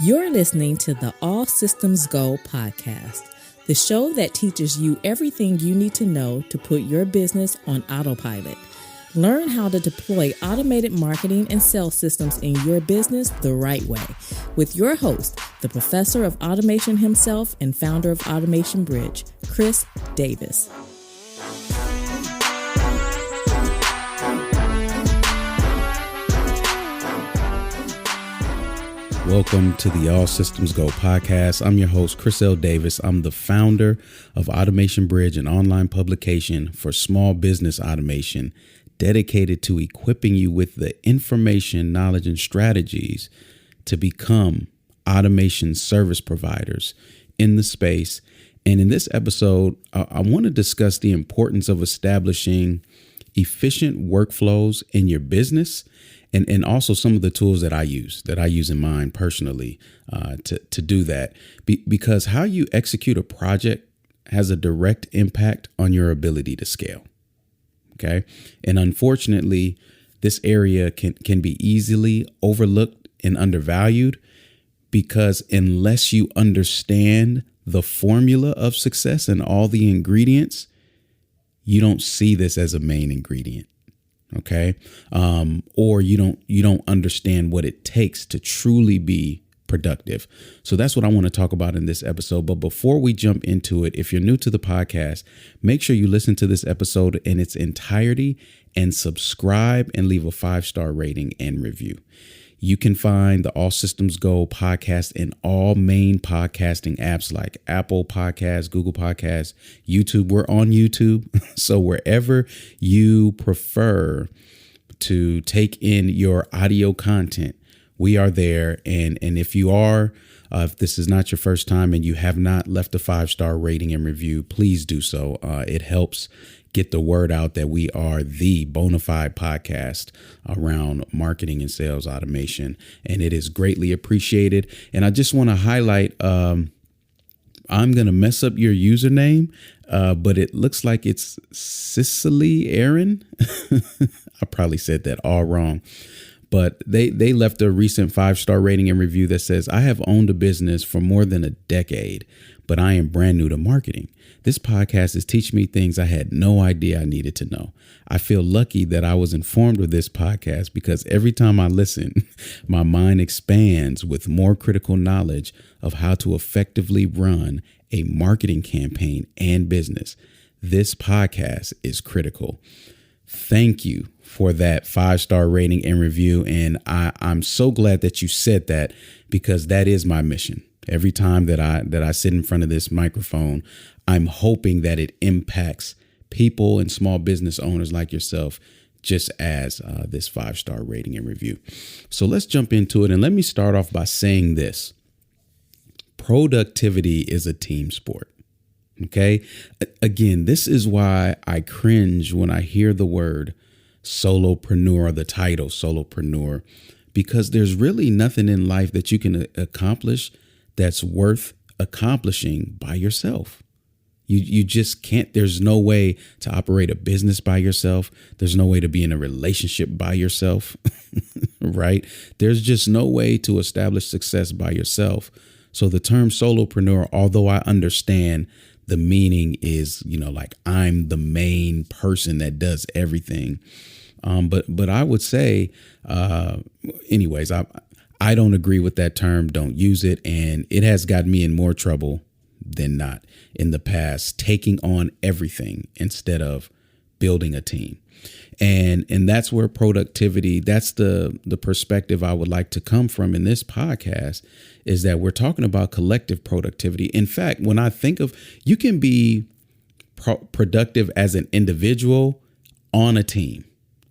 You're listening to the All Systems Go podcast, the show that teaches you everything you need to know to put your business on autopilot. Learn how to deploy automated marketing and sales systems in your business the right way with your host, the professor of automation himself and founder of Automation Bridge, Chris Davis. Welcome to the All Systems Go podcast. I'm your host, Chris L. Davis. I'm the founder of Automation Bridge, an online publication for small business automation dedicated to equipping you with the information, knowledge, and strategies to become automation service providers in the space. And in this episode, I want to discuss the importance of establishing efficient workflows in your business. And also some of the tools that I use in mine personally to do that, because how you execute a project has a direct impact on your ability to scale. OK, and unfortunately, this area can be easily overlooked and undervalued because unless you understand the formula of success and all the ingredients, you don't see this as a main ingredient. OK, or you don't understand what it takes to truly be productive. So that's what I want to talk about in this episode. But before we jump into it, if you're new to the podcast, make sure you listen to this episode in its entirety and subscribe and leave a 5-star rating and review. You can find the All Systems Go podcast in all main podcasting apps like Apple Podcasts, Google Podcasts, YouTube. We're on YouTube. So wherever you prefer to take in your audio content, we are there. And if you are, if this is not your first time and you have not left a 5-star rating and review, please do so. It helps get the word out that we are the bona fide podcast around marketing and sales automation. And it is greatly appreciated. And I just want to highlight, I'm going to mess up your username, but it looks like it's Cicely Aaron. I probably said that all wrong. But they left a recent 5-star rating and review that says, I have owned a business for more than a decade, but I am brand new to marketing. This podcast is teaching me things I had no idea I needed to know. I feel lucky that I was informed of this podcast because every time I listen, my mind expands with more critical knowledge of how to effectively run a marketing campaign and business. This podcast is critical. Thank you for that 5-star rating and review. And I'm so glad that you said that, because that is my mission. Every time that I sit in front of this microphone, I'm hoping that it impacts people and small business owners like yourself, just as this 5-star rating and review. So let's jump into it. And let me start off by saying this. Productivity is a team sport. OK, again, this is why I cringe when I hear the word solopreneur, the title solopreneur, because there's really nothing in life that you can accomplish that's worth accomplishing by yourself. You just can't. There's no way to operate a business by yourself. There's no way to be in a relationship by yourself. Right. There's just no way to establish success by yourself. So the term solopreneur, although I understand the meaning is, like I'm the main person that does everything. But I would say, anyways, I don't agree with that term. Don't use it. And it has gotten me in more trouble than not in the past, taking on everything instead of building a team. And that's where productivity, that's the perspective I would like to come from in this podcast, is that we're talking about collective productivity. In fact, when I think of, you can be productive as an individual on a team,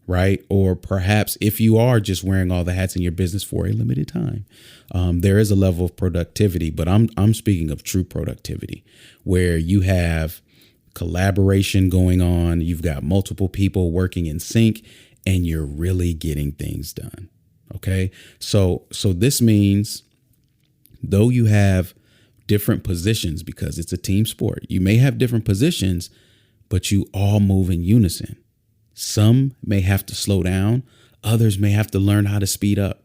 right? Or perhaps if you are just wearing all the hats in your business for a limited time, there is a level of productivity, but I'm speaking of true productivity where you have collaboration going on. You've got multiple people working in sync and you're really getting things done. OK, so this means though you have different positions, because it's a team sport, you may have different positions, but you all move in unison. Some may have to slow down. Others may have to learn how to speed up.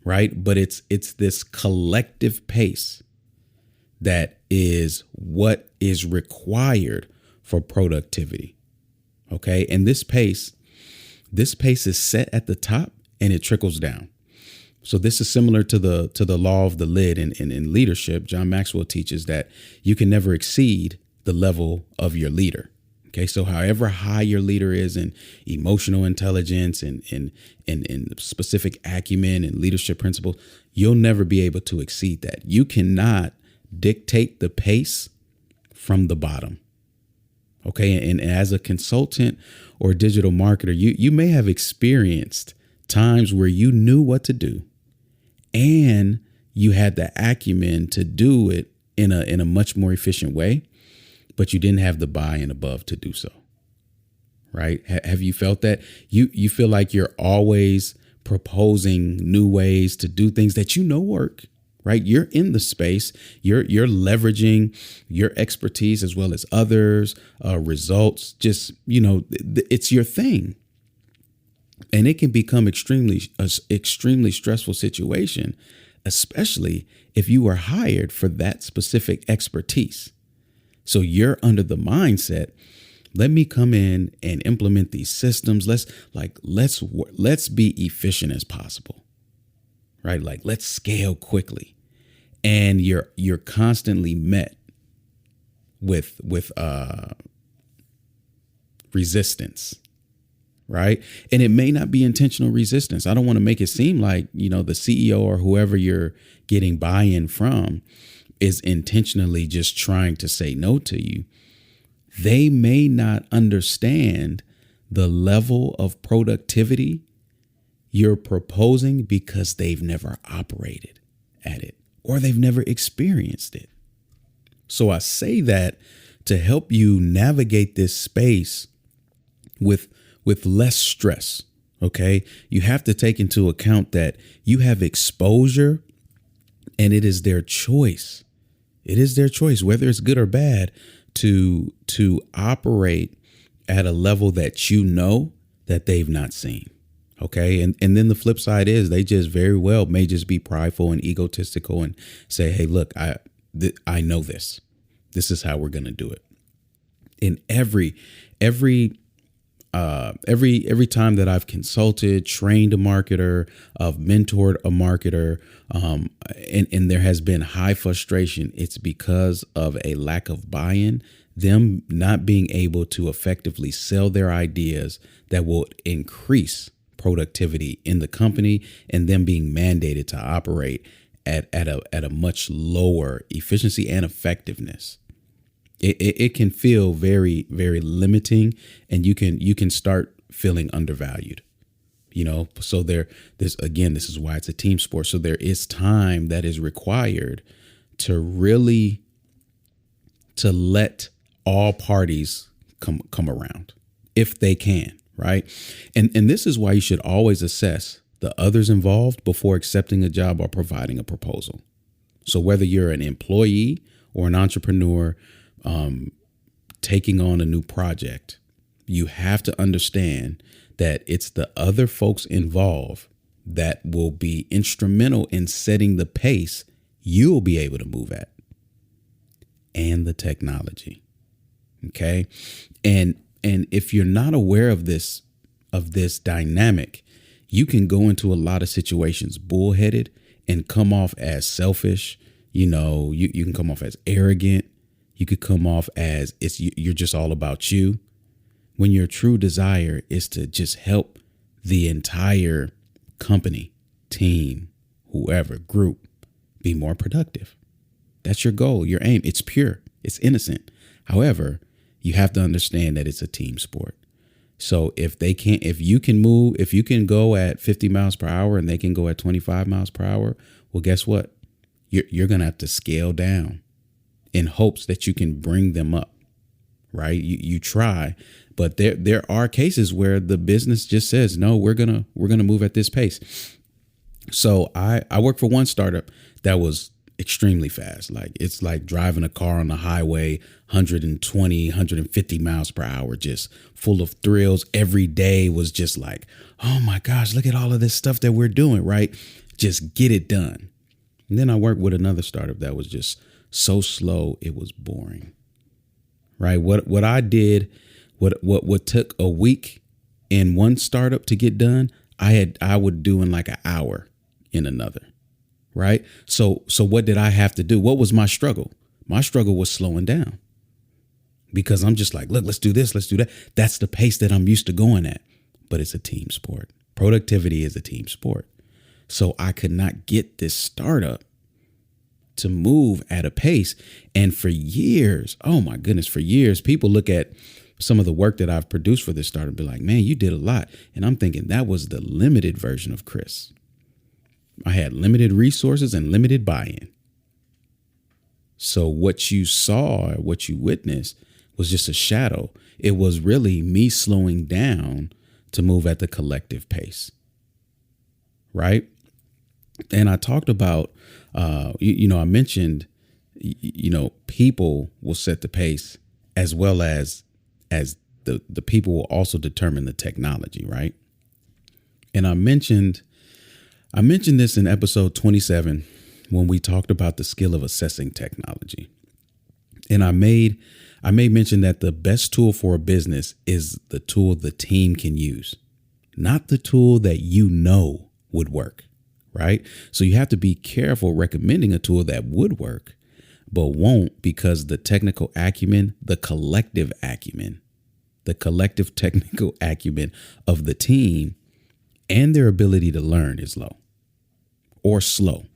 right? But it's this collective pace that is what is required for productivity. Okay. And this pace is set at the top and it trickles down. So this is similar to the law of the lid in leadership. John Maxwell teaches that you can never exceed the level of your leader. Okay, so however high your leader is in emotional intelligence and in specific acumen and leadership principles, you'll never be able to exceed that. You cannot dictate the pace from the bottom. Okay, and as a consultant or digital marketer, you may have experienced times where you knew what to do and you had the acumen to do it in a much more efficient way, but you didn't have the buy-in above to do so. Right? Have you felt that? You feel like you're always proposing new ways to do things that you know work, right? You're in the space. You're leveraging your expertise as well as others, results. Just, it's your thing. And it can become extremely stressful situation, especially if you are hired for that specific expertise. So you're under the mindset, let me come in and implement these systems. Let's be efficient as possible, right? Like, let's scale quickly. And you're constantly met with resistance. Right. And it may not be intentional resistance. I don't want to make it seem like, the CEO or whoever you're getting buy-in from is intentionally just trying to say no to you. They may not understand the level of productivity you're proposing because they've never operated at it or they've never experienced it. So I say that to help you navigate this space with less stress. Okay. You have to take into account that you have exposure and it is their choice. It is their choice, whether it's good or bad, to operate at a level that that they've not seen. Okay. And then the flip side is they just very well may just be prideful and egotistical and say, hey, look, I know this. This is how we're going to do it. In every time that I've consulted, trained a marketer, I've mentored a marketer, and there has been high frustration, it's because of a lack of buy-in, them not being able to effectively sell their ideas that will increase productivity in the company and them being mandated to operate at a much lower efficiency and effectiveness. It can feel very, very limiting, and you can start feeling undervalued, so this is why it's a team sport. So there is time that is required to let all parties come around if they can. Right. And this is why you should always assess the others involved before accepting a job or providing a proposal. So whether you're an employee or an entrepreneur, taking on a new project, you have to understand that it's the other folks involved that will be instrumental in setting the pace you'll be able to move at, and the technology. Okay. And if you're not aware of this dynamic, you can go into a lot of situations bullheaded and come off as selfish. You can come off as arrogant. You could come off as you're just all about you, when your true desire is to just help the entire company, team, whoever, group be more productive. That's your goal, your aim. It's pure. It's innocent. However, you have to understand that it's a team sport. So if you can go at 50 miles per hour and they can go at 25 miles per hour, well, guess what? You're going to have to scale down in hopes that you can bring them up, right? You try, but there are cases where the business just says, no, we're gonna move at this pace. So I worked for one startup that was extremely fast. Like, it's like driving a car on the highway, 120, 150 miles per hour, just full of thrills. Every day was just like, oh my gosh, look at all of this stuff that we're doing, right? just get it done. And then I worked with another startup that was just so slow, it was boring. Right? What I did, what took a week in one startup to get done, I would do in like an hour in another. Right? So what did I have to do? What was my struggle? My struggle was slowing down. Because I'm just like, look, let's do this, let's do that. That's the pace that I'm used to going at. But it's a team sport. Productivity is a team sport. So I could not get this startup to move at a pace. And for years, oh my goodness, for years, people look at some of the work that I've produced for this startup and be like, man, you did a lot. And I'm thinking that was the limited version of Chris. I had limited resources and limited buy-in. So what you saw, what you witnessed, was just a shadow. It was really me slowing down to move at the collective pace. Right? And I talked about, I mentioned, people will set the pace as well as the people will also determine the technology. Right? And I mentioned this in episode 27 when we talked about the skill of assessing technology. And I made mention that the best tool for a business is the tool the team can use, not the tool that would work, right? So you have to be careful recommending a tool that would work, but won't, because the technical acumen, the collective technical acumen of the team and their ability to learn is low or slow.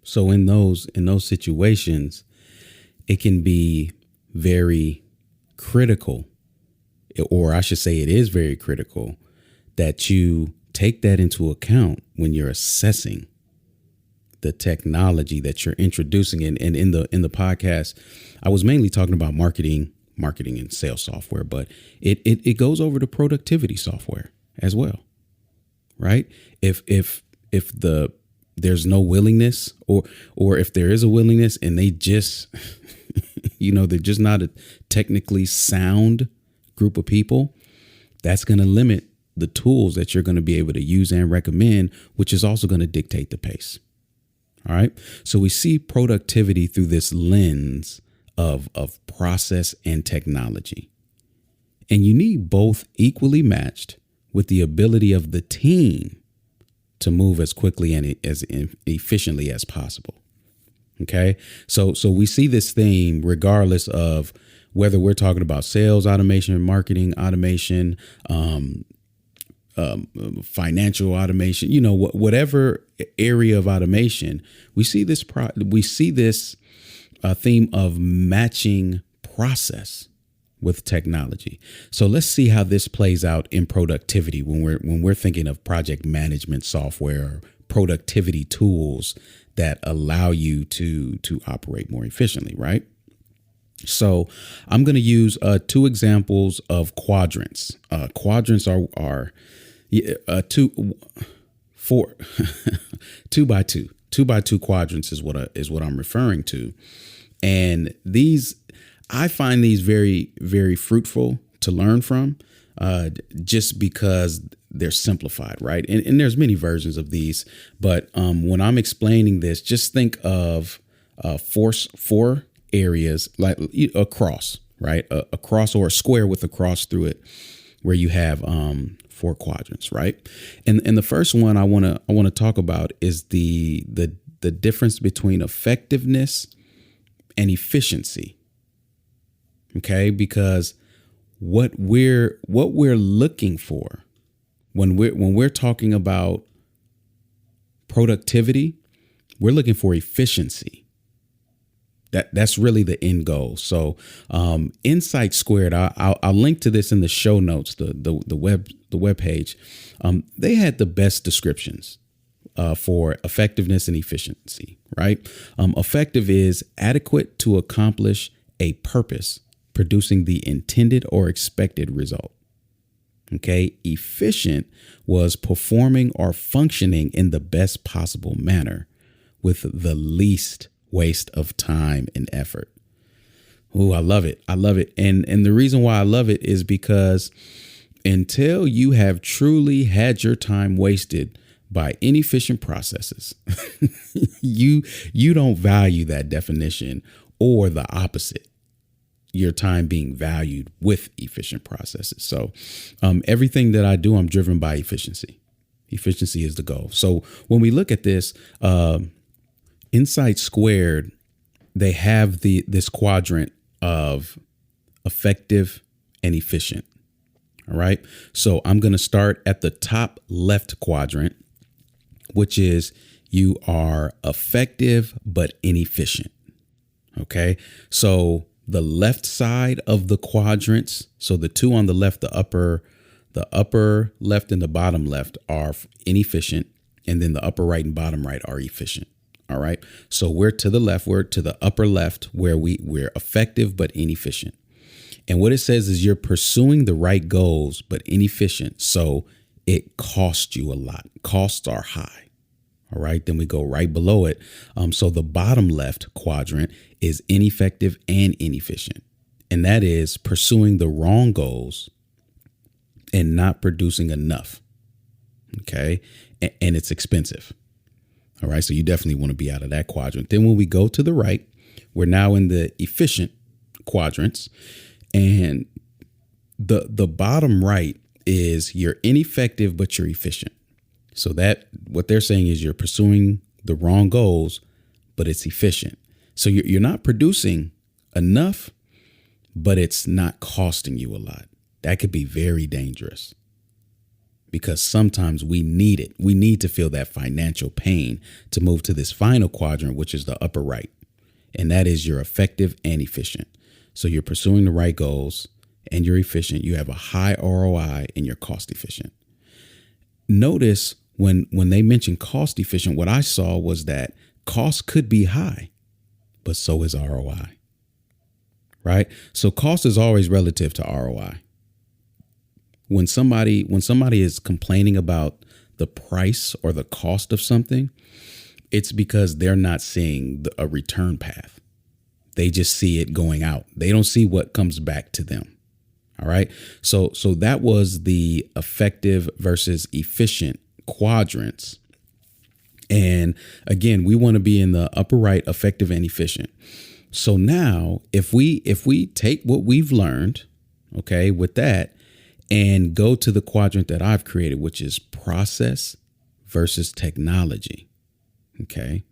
So in those situations, it can be very critical, or I should say it is very critical, that you take that into account when you're assessing the technology that you're introducing. And in the podcast, I was mainly talking about marketing and sales software, but it goes over to productivity software as well, right? If there's no willingness, or if there is a willingness and they just, they're just not a technically sound group of people, that's going to limit the tools that you're going to be able to use and recommend, which is also going to dictate the pace. All right. So we see productivity through this lens of process and technology. And you need both equally matched with the ability of the team to move as quickly and as efficiently as possible. Okay. So we see this theme regardless of whether we're talking about sales automation, marketing automation, financial automation, whatever area of automation, we see this theme of matching process with technology. So let's see how this plays out in productivity when we're thinking of project management software or productivity tools that allow you to operate more efficiently, right? So I'm going to use two examples of quadrants. Quadrants are 2 by 2. 2 by 2 quadrants is what I'm referring to. And I find these very, very fruitful to learn from, just because they're simplified, right? And there's many versions of these, but when I'm explaining this, just think of four areas, like a cross, right? A cross or a square with a cross through it, where you have 4 quadrants, right? And the first one I want to talk about is the difference between effectiveness and efficiency. Okay, because what we're looking for when we're talking about productivity, we're looking for efficiency. That's really the end goal. So Insight Squared, I'll link to this in the show notes, the web page. They had the best descriptions for effectiveness and efficiency, right? Effective is adequate to accomplish a purpose, producing the intended or expected result. Okay. Efficient was performing or functioning in the best possible manner with the least waste of time and effort. Oh, I love it. I love it. And the reason why I love it is because until you have truly had your time wasted by inefficient processes. You don't value that definition, or the opposite, your time being valued with efficient processes. So everything that I do, I'm driven by efficiency. Efficiency is the goal. So when we look at this, Insight Squared, they have this quadrant of effective and efficient. All right. So I'm going to start at the top left quadrant, which is you are effective but inefficient. OK, so the left side of the quadrants, so the two on the left, the upper left and the bottom left are inefficient. And then the upper right and bottom right are efficient. All right. So we're to the left, we're to the upper left where we're effective but inefficient. And what it says is you're pursuing the right goals, but inefficient. So it costs you a lot. Costs are high. All right. Then we go right below it. So the bottom left quadrant is ineffective and inefficient. And that is pursuing the wrong goals and not producing enough. OK, and it's expensive. All right. So you definitely want to be out of that quadrant. Then when we go to the right, we're now in the efficient quadrants. And the bottom right is you're ineffective, but you're efficient. So that what they're saying is you're pursuing the wrong goals, but it's efficient. So you're not producing enough, but it's not costing you a lot. That could be very dangerous because sometimes we need it. We need to feel that financial pain to move to this final quadrant, which is the upper right. And that is you're effective and efficient. So you're pursuing the right goals and you're efficient. You have a high ROI and you're cost efficient. Notice when they mention cost efficient, what I saw was that cost could be high, but so is ROI. Right? So cost is always relative to ROI. When somebody is complaining about the price or the cost of something, it's because they're not seeing a return path. They just see it going out. They don't see what comes back to them. All right. So that was the effective versus efficient quadrants. And again, we want to be in the upper right, effective and efficient. So now if we take what we've learned, OK, with that and go to the quadrant that I've created, which is process versus technology. OK,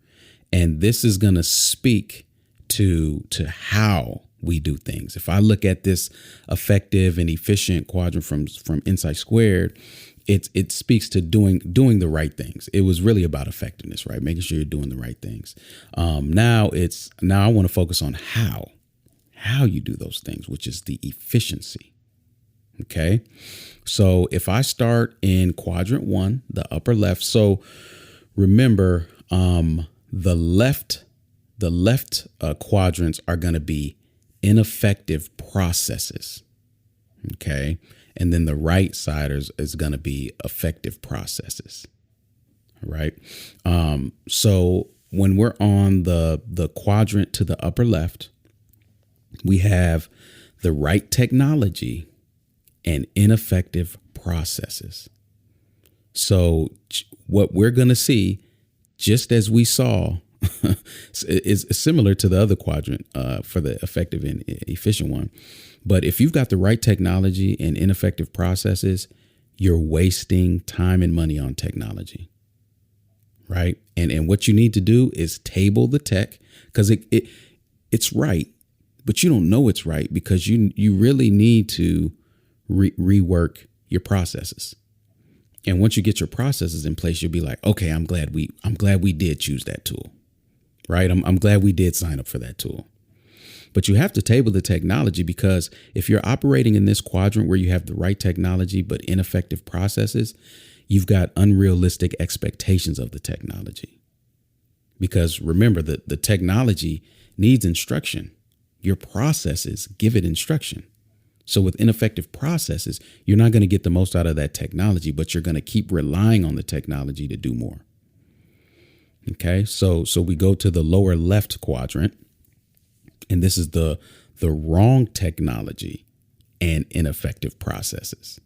and this is going to speak to how we do things. If I look at this effective and efficient quadrant from Insight Squared, it speaks to doing the right things. It was really about effectiveness, right? Making sure you're doing the right things. Now I want to focus on how you do those things, which is the efficiency. Okay. So if I start in quadrant 1, the upper left. So remember, the left quadrants are going to be ineffective processes. Okay. And then the right side is going to be effective processes. All right. So when we're on the quadrant to the upper left, we have the right technology and ineffective processes. So what we're going to see, just as we saw, is similar to the other quadrant for the effective and efficient one. But if you've got the right technology and ineffective processes, you're wasting time and money on technology. Right. And what you need to do is table the tech because it's right, but you don't know it's right because you really need to rework your processes. And once you get your processes in place, you'll be like, OK, I'm glad we did choose that tool. Right. I'm glad we did sign up for that tool. But you have to table the technology because if you're operating in this quadrant where you have the right technology, but ineffective processes, you've got unrealistic expectations of the technology. Because remember, the technology needs instruction. Your processes give it instruction. So with ineffective processes, you're not going to get the most out of that technology, but you're going to keep relying on the technology to do more. OK, so we go to the lower left quadrant. And this is the wrong technology and ineffective processes.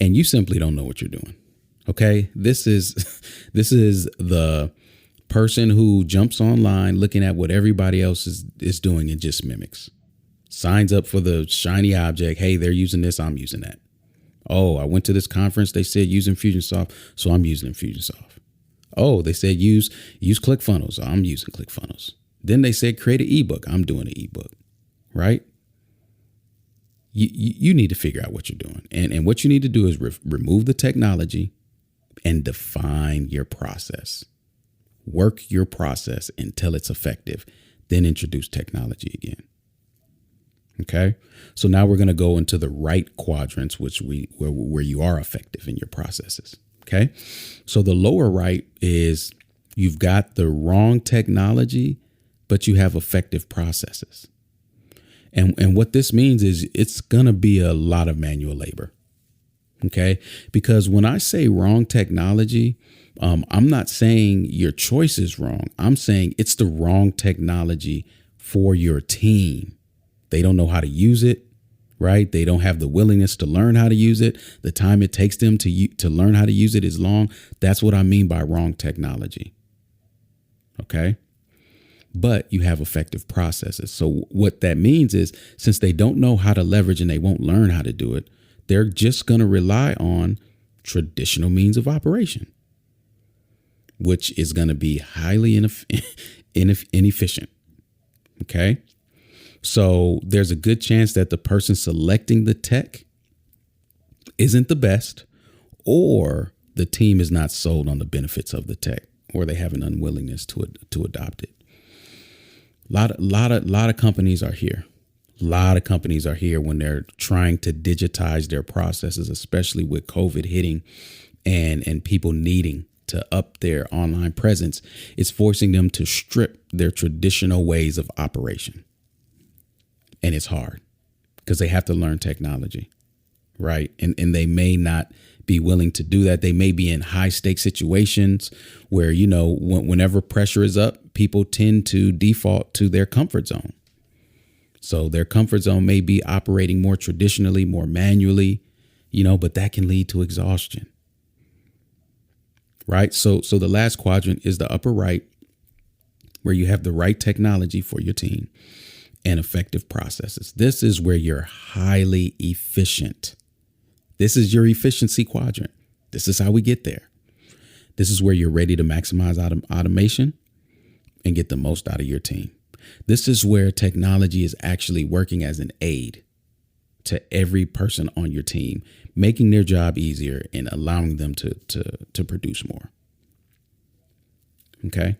And you simply don't know what you're doing. Okay. This is this is the person who jumps online looking at what everybody else is doing and just mimics. Signs up for the shiny object. Hey, they're using this. I'm using that. Oh, I went to this conference. They said use Infusionsoft, so I'm using Infusionsoft. Oh, they said use ClickFunnels. So I'm using ClickFunnels. Then they said create an ebook. I'm doing an ebook, right? You need to figure out what you're doing. And what you need to do is remove the technology and define your process. Work your process until it's effective. Then introduce technology again. Okay. So now we're going to go into the right quadrants, where you are effective in your processes. Okay. So the lower right is you've got the wrong technology, but you have effective processes. And what this means is it's going to be a lot of manual labor. Okay. Because when I say wrong technology, I'm not saying your choice is wrong. I'm saying it's the wrong technology for your team. They don't know how to use it, right? They don't have the willingness to learn how to use it. The time it takes them to learn how to use it is long. That's what I mean by wrong technology. Okay. But you have effective processes. So what that means is since they don't know how to leverage and they won't learn how to do it, they're just going to rely on traditional means of operation, which is going to be highly inefficient. Okay. So there's a good chance that the person selecting the tech isn't the best, or the team is not sold on the benefits of the tech, or they have an unwillingness to adopt it. A lot of companies are here. A lot of companies are here when they're trying to digitize their processes, especially with COVID hitting and people needing to up their online presence. It's forcing them to strip their traditional ways of operation. And it's hard because they have to learn technology, right? And they may not be willing to do that. They may be in high stakes situations where, whenever pressure is up, people tend to default to their comfort zone. So their comfort zone may be operating more traditionally, more manually, but that can lead to exhaustion, right? So the last quadrant is the upper right, where you have the right technology for your team and effective processes. This is where you're highly efficient. This is your efficiency quadrant. This is how we get there. This is where you're ready to maximize automation and get the most out of your team. This is where technology is actually working as an aid to every person on your team, making their job easier and allowing them to produce more. Okay.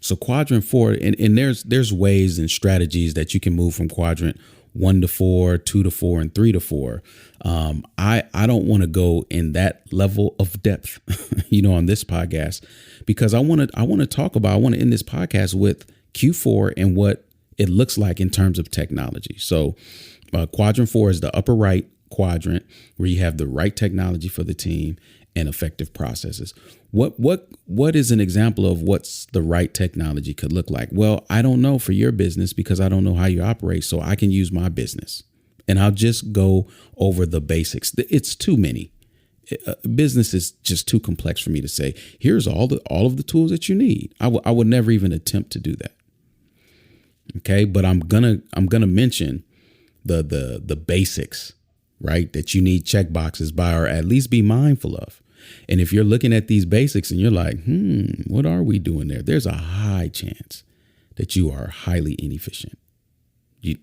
So quadrant 4, and there's ways and strategies that you can move from quadrant 1 to 4, 2 to 4, and 3 to 4. I don't want to go in that level of depth, on this podcast, because I want to end this podcast with Q4 and what it looks like in terms of technology. So quadrant 4 is the upper right quadrant, where you have the right technology for the team and effective processes. What is an example of what's the right technology could look like? Well, I don't know for your business because I don't know how you operate. So I can use my business and I'll just go over the basics. It's too many. Business is just too complex for me to say, here's all of the tools that you need. I would never even attempt to do that. Okay. But I'm going to mention the basics, right? That you need checkboxes by, or at least be mindful of. And if you're looking at these basics and you're like, what are we doing there? There's a high chance that you are highly inefficient.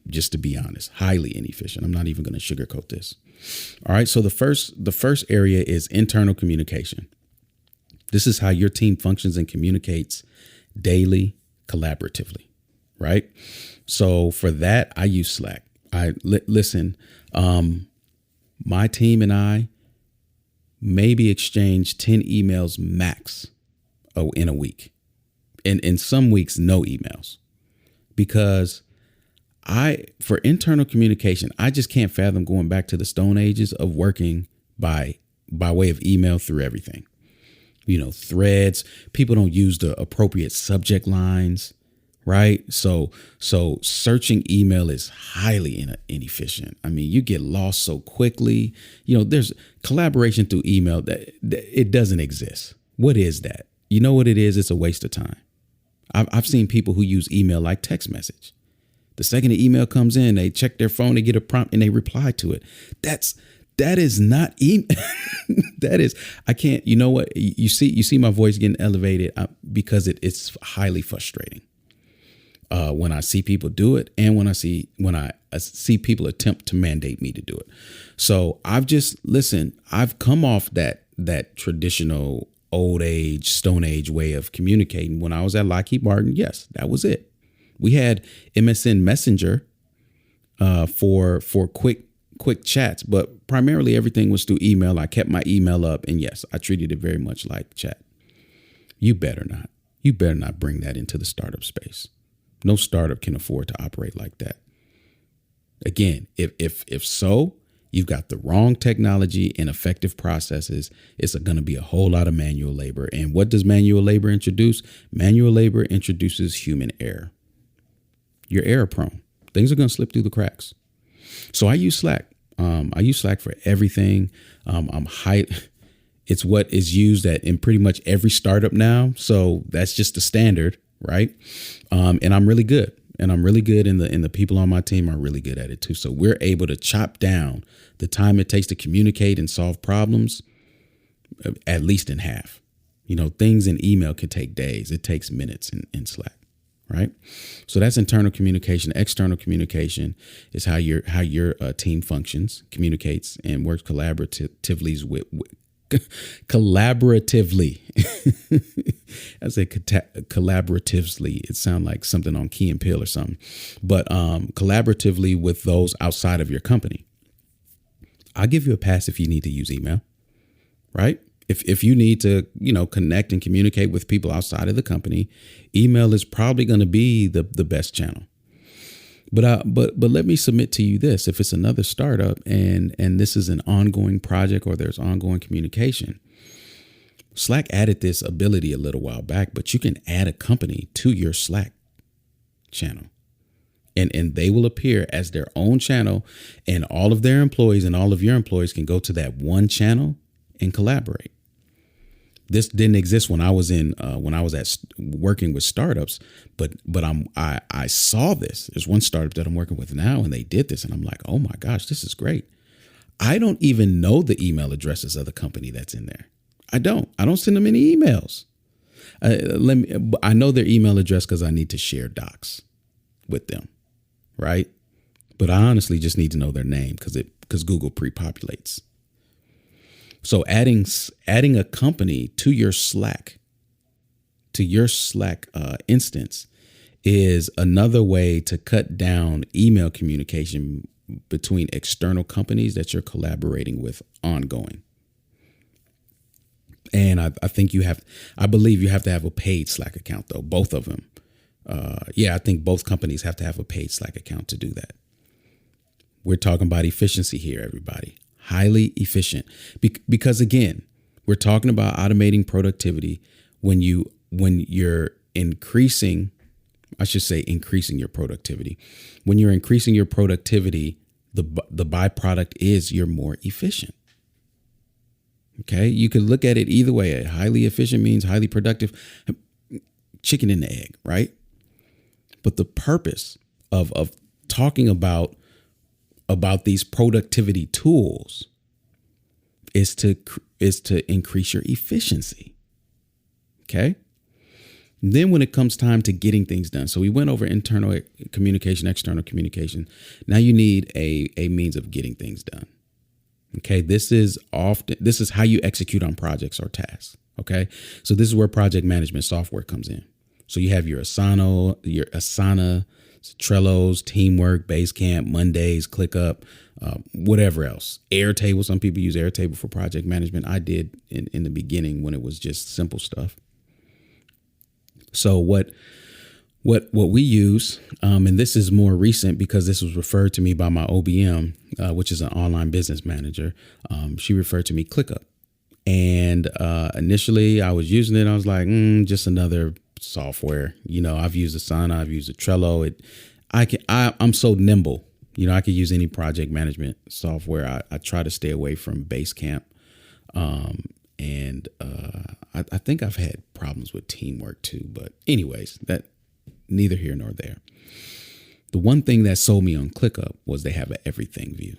Just to be honest, highly inefficient. I'm not even going to sugarcoat this. All right. So the first area is internal communication. This is how your team functions and communicates daily, collaboratively. Right. So for that, I use Slack. Listen, my team and I maybe exchange 10 emails max in a week. And in some weeks, no emails, because for internal communication, I just can't fathom going back to the Stone Ages of working by way of email through everything. Threads, people don't use the appropriate subject lines, right? So searching email is highly inefficient. I mean, you get lost so quickly. There's collaboration through email that it doesn't exist. What is that? You know what it is? It's a waste of time. I've seen people who use email like text message. The second the email comes in, they check their phone, they get a prompt, and they reply to it. That is not email. That is, I can't. You know what? You see my voice getting elevated because it's highly frustrating. When I see people do it, and when I see people attempt to mandate me to do it. So I've come off that traditional old age, Stone Age way of communicating. When I was at Lockheed Martin, yes, that was it. We had MSN Messenger for quick chats, but primarily everything was through email. I kept my email up, and yes, I treated it very much like chat. You better not. You better not bring that into the startup space. No startup can afford to operate like that. Again, if so, you've got the wrong technology and effective processes. It's going to be a whole lot of manual labor. And what does manual labor introduce? Manual labor introduces human error. You're error prone. Things are going to slip through the cracks. So I use Slack. I use Slack for everything. It's what is used in pretty much every startup now. So that's just the standard, right? And I'm really good. And the people on my team are really good at it too. So we're able to chop down the time it takes to communicate and solve problems at least in half. Things in email could take days. It takes minutes in Slack. Right. So that's internal communication. External communication is how your team functions, communicates, and works collaboratively with collaboratively. I say collaboratively. It sounds like something on Key and Peele or something, but collaboratively with those outside of your company. I'll give you a pass if you need to use email, right? If you need to, connect and communicate with people outside of the company, email is probably going to be the best channel. But let me submit to you this: if it's another startup and this is an ongoing project or there's ongoing communication, Slack added this ability a little while back, but you can add a company to your Slack channel. And they will appear as their own channel, and all of their employees and all of your employees can go to that one channel and collaborate. This didn't exist when I was working with startups, but I saw this. There's one startup that I'm working with now, and they did this, and I'm like, oh my gosh, this is great. I don't even know the email addresses of the company that's in there. I don't send them any emails. I know their email address because I need to share docs with them, right? But I honestly just need to know their name because Google pre-populates. So adding a company to your Slack instance is another way to cut down email communication between external companies that you're collaborating with ongoing. And I believe you have to have a paid Slack account, though, both of them. I think both companies have to have a paid Slack account to do that. We're talking about efficiency here, everybody. Highly efficient. Because again, we're talking about automating productivity when you're increasing your productivity. When you're increasing your productivity, the byproduct is you're more efficient. Okay, you can look at it either way. Highly efficient means highly productive. Chicken and the egg, right? But the purpose of talking about these productivity tools is to increase your efficiency. Okay. And then when it comes time to getting things done, so we went over internal communication, external communication. Now you need a means of getting things done. Okay. This is how you execute on projects or tasks. Okay. So this is where project management software comes in. So you have your Asana, Trello's, Teamwork, Basecamp, Mondays, ClickUp, whatever else. Airtable. Some people use Airtable for project management. I did in the beginning when it was just simple stuff. So what we use, and this is more recent because this was referred to me by my OBM, which is an online business manager. She referred to me ClickUp. And initially I was using it. I was like, just another software. I've used Asana, I've used a Trello. I'm so nimble. I could use any project management software. I try to stay away from Basecamp. I think I've had problems with teamwork too. But anyways, that neither here nor there. The one thing that sold me on ClickUp was they have an everything view.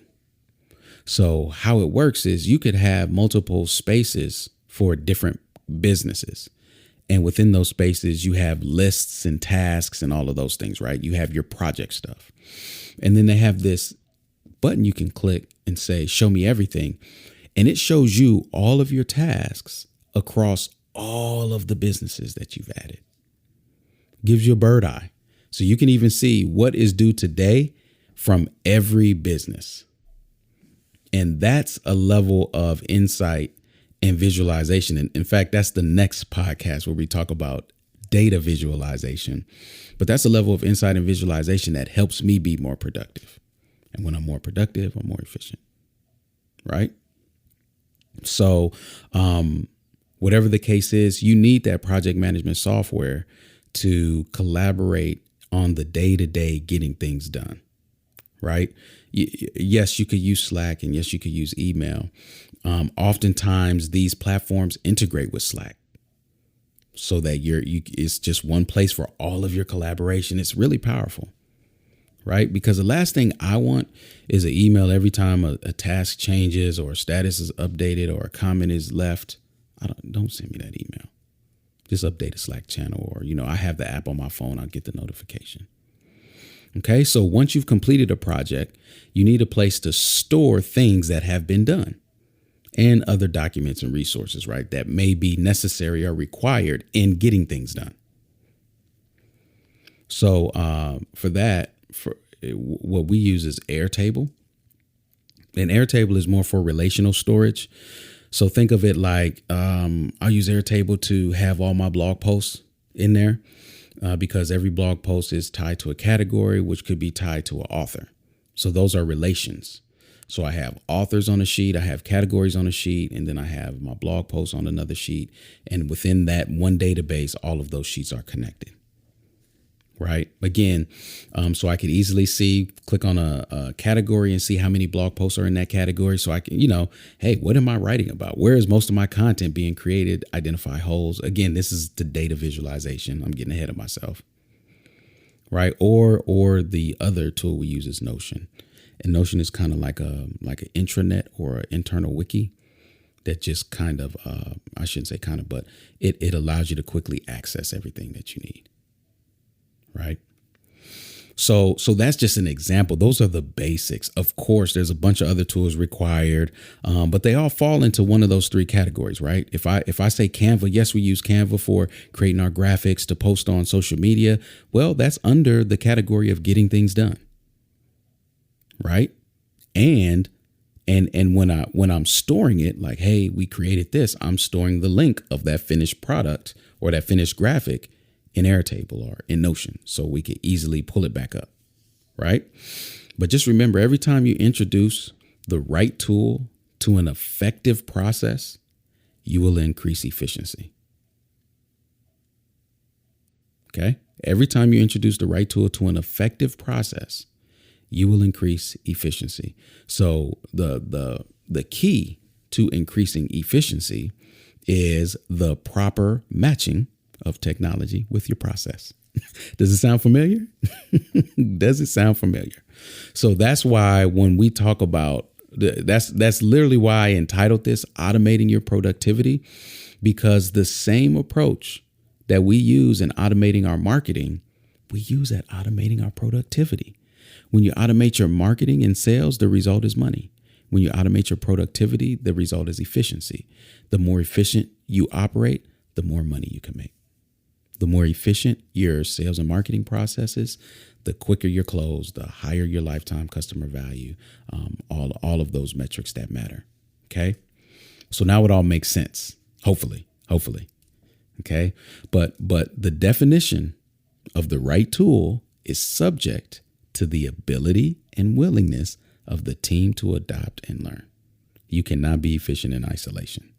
So how it works is you could have multiple spaces for different businesses. And within those spaces, you have lists and tasks and all of those things, right? You have your project stuff. And then they have this button you can click and say, show me everything. And it shows you all of your tasks across all of the businesses that you've added. Gives you a bird eye. So you can even see what is due today from every business. And that's a level of insight and visualization. And in fact, that's the next podcast where we talk about data visualization. But that's a level of insight and visualization that helps me be more productive. And when I'm more productive, I'm more efficient. Right? So whatever the case is, you need that project management software to collaborate on the day-to-day getting things done. Right? Yes, you could use Slack, and yes, you could use email. Oftentimes, these platforms integrate with Slack so that it's just one place for all of your collaboration. It's really powerful, right? Because the last thing I want is an email every time a task changes or a status is updated or a comment is left. Don't send me that email. Just update a Slack channel, or I have the app on my phone. I'll get the notification. Okay, so once you've completed a project, you need a place to store things that have been done and other documents and resources, right, that may be necessary or required in getting things done. So what we use is Airtable. And Airtable is more for relational storage. So think of it like I'll use Airtable to have all my blog posts in there. Because every blog post is tied to a category, which could be tied to an author. So those are relations. So I have authors on a sheet, I have categories on a sheet, and then I have my blog posts on another sheet. And within that one database, all of those sheets are connected. Right. Again, so I could easily click on a category and see how many blog posts are in that category. So I can, hey, what am I writing about? Where is most of my content being created? Identify holes. Again, this is the data visualization. I'm getting ahead of myself. Right. Or the other tool we use is Notion. And Notion is kind of like an intranet or an internal wiki that just kind of, I shouldn't say kind of, but it allows you to quickly access everything that you need. Right. So that's just an example. Those are the basics. Of course, there's a bunch of other tools required, but they all fall into one of those three categories. Right. If I say Canva, yes, we use Canva for creating our graphics to post on social media. Well, that's under the category of getting things done. Right. And when I'm storing it, like, hey, we created this, I'm storing the link of that finished product or that finished graphic in Airtable or in Notion, so we could easily pull it back up, right? But just remember, every time you introduce the right tool to an effective process, you will increase efficiency. Okay? Every time you introduce the right tool to an effective process, you will increase efficiency. So the key to increasing efficiency is the proper matching of technology with your process. Does it sound familiar? Does it sound familiar? So that's why when we talk about that's literally why I entitled this Automating Your Productivity, because the same approach that we use in automating our marketing, we use at automating our productivity. When you automate your marketing and sales, the result is money. When you automate your productivity, the result is efficiency. The more efficient you operate, the more money you can make. The more efficient your sales and marketing processes, the quicker your close, the higher your lifetime customer value, all of those metrics that matter. Okay. So now it all makes sense. Hopefully. Okay. But the definition of the right tool is subject to the ability and willingness of the team to adopt and learn. You cannot be efficient in isolation.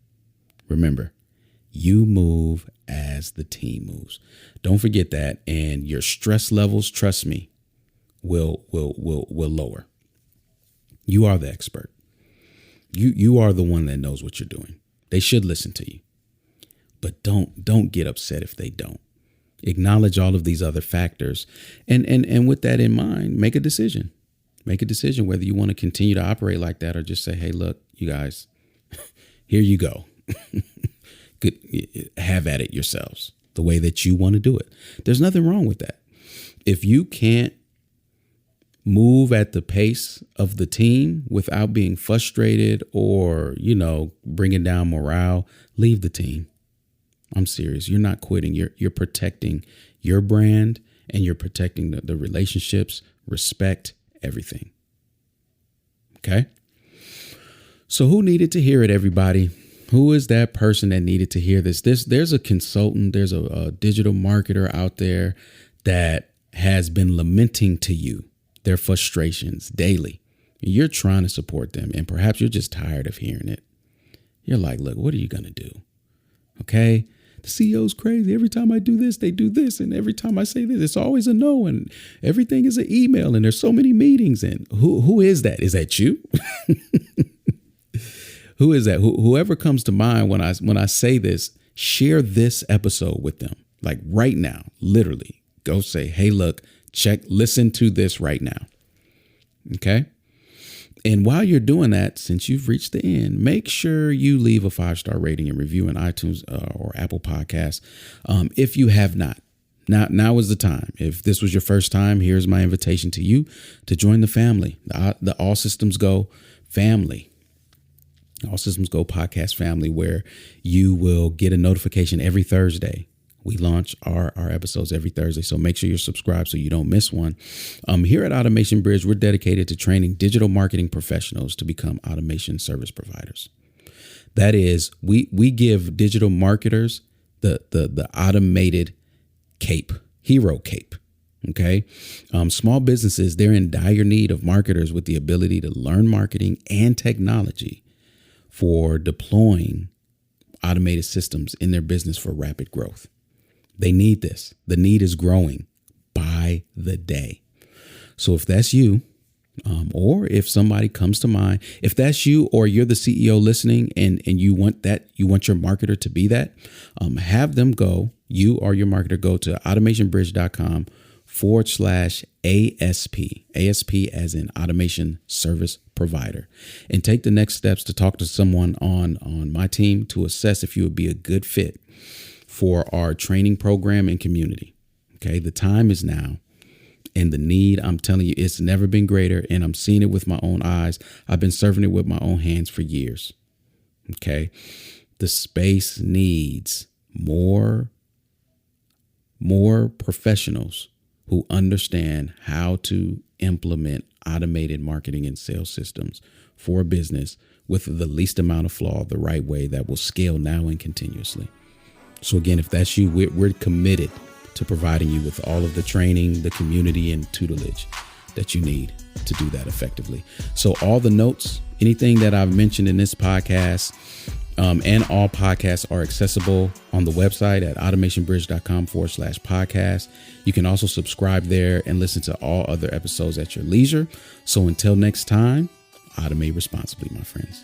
Remember, You move as the team moves. Don't forget that. And your stress levels, trust me, will lower. You are the expert. You are the one that knows what you're doing. They should listen to you. But don't get upset if they don't. Acknowledge all of these other factors. And with that in mind, make a decision. Make a decision whether you want to continue to operate like that or just say, hey, look, you guys, here you go. Have at it yourselves the way that you want to do it. There's nothing wrong with that. If you can't move at the pace of the team without being frustrated or, bringing down morale, leave the team. I'm serious. You're not quitting. You're protecting your brand and you're protecting the relationships, respect, everything. Okay. So who needed to hear it, everybody? Who is that person that needed to hear this? There's a consultant, there's a digital marketer out there that has been lamenting to you their frustrations daily. You're trying to support them, and perhaps you're just tired of hearing it. You're like, look, what are you going to do? Okay. The CEO's crazy. Every time I do this, they do this. And every time I say this, it's always a no. And everything is an email. And there's so many meetings. And who is that? Is that you? Who is that? Whoever comes to mind when I say this, share this episode with them. Like right now, literally go say, hey, look, listen to this right now. Okay. And while you're doing that, since you've reached the end, make sure you leave a 5-star rating and review in iTunes or Apple Podcasts. If you have not, now is the time. If this was your first time, here's my invitation to you to join the family, the All Systems Go family. All Systems Go podcast family, where you will get a notification every Thursday. We launch our episodes every Thursday, so make sure you're subscribed so you don't miss one. Here at Automation Bridge, we're dedicated to training digital marketing professionals to become automation service providers. That is, we give digital marketers the automated cape, hero cape. Okay. Small businesses, they're in dire need of marketers with the ability to learn marketing and technology for deploying automated systems in their business for rapid growth. They need this. The need is growing by the day. So if that's you, or if somebody comes to mind, if that's you, or you're the CEO listening and you want your marketer to be that, have them go, you or your marketer go to automationbridge.com/ASP, ASP as in automation service provider, and take the next steps to talk to someone on my team to assess if you would be a good fit for our training program and community. Okay. The time is now, and the need, I'm telling you, it's never been greater. And I'm seeing it with my own eyes. I've been serving it with my own hands for years. Okay. The space needs more professionals who understand how to implement automated marketing and sales systems for a business with the least amount of flaw, the right way that will scale now and continuously. So again, if that's you, we're committed to providing you with all of the training, the community, and tutelage that you need to do that effectively. So all the notes, anything that I've mentioned in this podcast, and all podcasts are accessible on the website at automationbridge.com/podcast. You can also subscribe there and listen to all other episodes at your leisure. So until next time, automate responsibly, my friends.